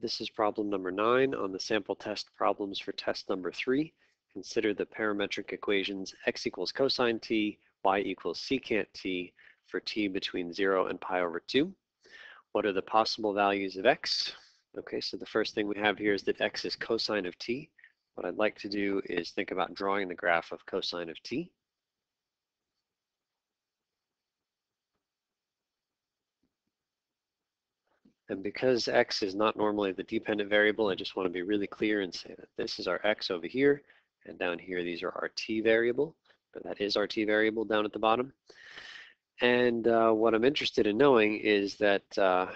This is problem number 9 on the sample test problems for test number 3. Consider the parametric equations x equals cosine t, y equals secant t for t between 0 and pi over 2. What are the possible values of x? Okay, so the first thing we have here is that x is cosine of t. What I'd like to do is think about drawing the graph of cosine of t. And because x is not normally the dependent variable, I just want to be really clear and say that this is our x over here, and down here these are our t variable, but that is our t variable down at the bottom. And what I'm interested in knowing is that the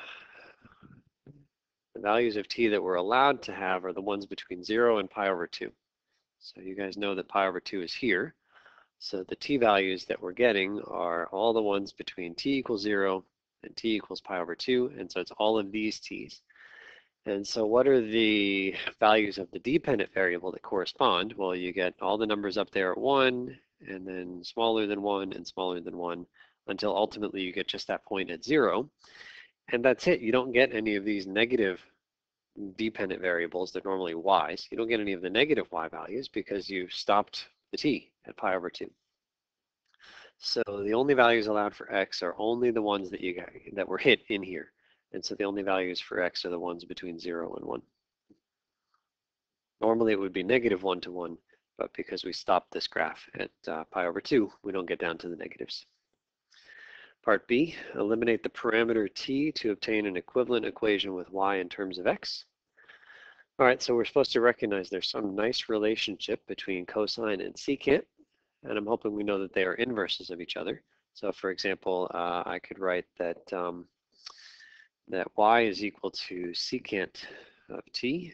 values of t that we're allowed to have are the ones between 0 and pi over 2. So you guys know that pi over 2 is here. So the t values that we're getting are all the ones between t equals 0 and t equals pi over 2, and so it's all of these t's. And so what are the values of the dependent variable that correspond? Well, you get all the numbers up there at 1, and then smaller than 1, and smaller than 1, until ultimately you get just that point at 0. And that's it. You don't get any of these negative dependent variables that are normally y's. You don't get any of the negative y values because you've stopped the t at pi over 2. So the only values allowed for x are only the ones that were hit in here. And so the only values for x are the ones between 0 and 1. Normally it would be -1 to 1, but because we stopped this graph at pi over 2, we don't get down to the negatives. Part B, eliminate the parameter t to obtain an equivalent equation with y in terms of x. All right, so we're supposed to recognize there's some nice relationship between cosine and secant, and I'm hoping we know that they are inverses of each other. So for example, I could write that that y is equal to secant of t.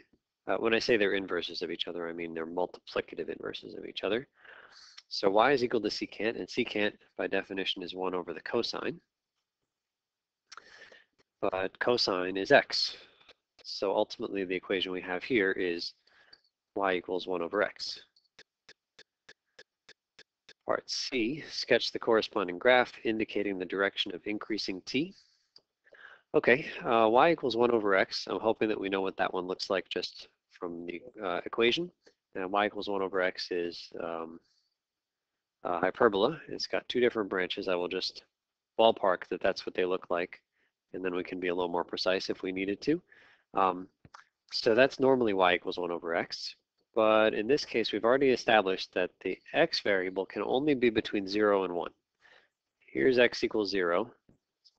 When I say they're inverses of each other, I mean they're multiplicative inverses of each other. So y is equal to secant, and secant by definition is 1 over the cosine. But cosine is x. So ultimately the equation we have here is y equals 1 over x. Part C, sketch the corresponding graph indicating the direction of increasing t. Okay, y equals 1 over x. I'm hoping that we know what that one looks like just from the equation. And y equals 1 over x is hyperbola. It's got two different branches. I will just ballpark that that's what they look like, and then we can be a little more precise if we needed to. So that's normally y equals 1 over x. But in this case, we've already established that the x variable can only be between 0 and 1. Here's x equals 0.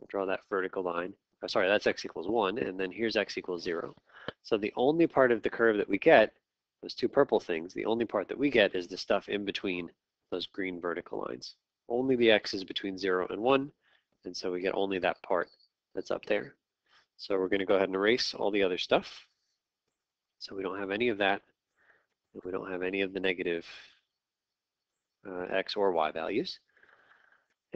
I'll draw that vertical line. Oh, sorry, that's x equals 1, and then here's x equals 0. So the only part of the curve that we get, those two purple things, the only part that we get is the stuff in between those green vertical lines. Only the x is between 0 and 1, and so we get only that part that's up there. So we're going to go ahead and erase all the other stuff. So we don't have any of that. And we don't have any of the negative x or y values.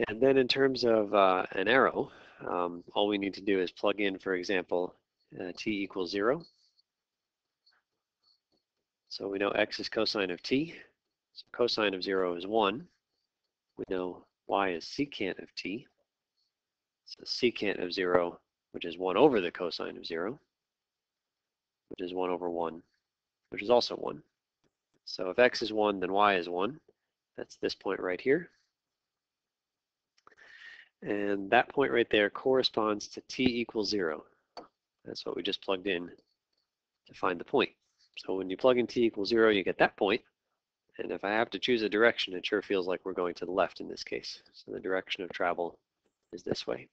And then in terms of an arrow, all we need to do is plug in, for example, t equals 0. So we know x is cosine of t. So cosine of 0 is 1. We know y is secant of t. So secant of 0, which is 1 over the cosine of 0, which is 1 over 1, which is also 1. So if x is 1, then y is 1. That's this point right here. And that point right there corresponds to t equals 0. That's what we just plugged in to find the point. So when you plug in t equals 0, you get that point. And if I have to choose a direction, it sure feels like we're going to the left in this case. So the direction of travel is this way.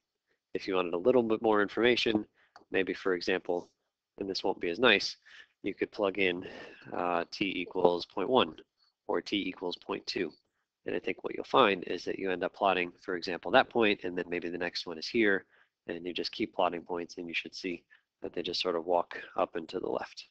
If you wanted a little bit more information, maybe for example, and this won't be as nice, you could plug in t equals 0.1 or t equals 0.2. And I think what you'll find is that you end up plotting, for example, that point, and then maybe the next one is here, and you just keep plotting points, and you should see that they just sort of walk up and to the left.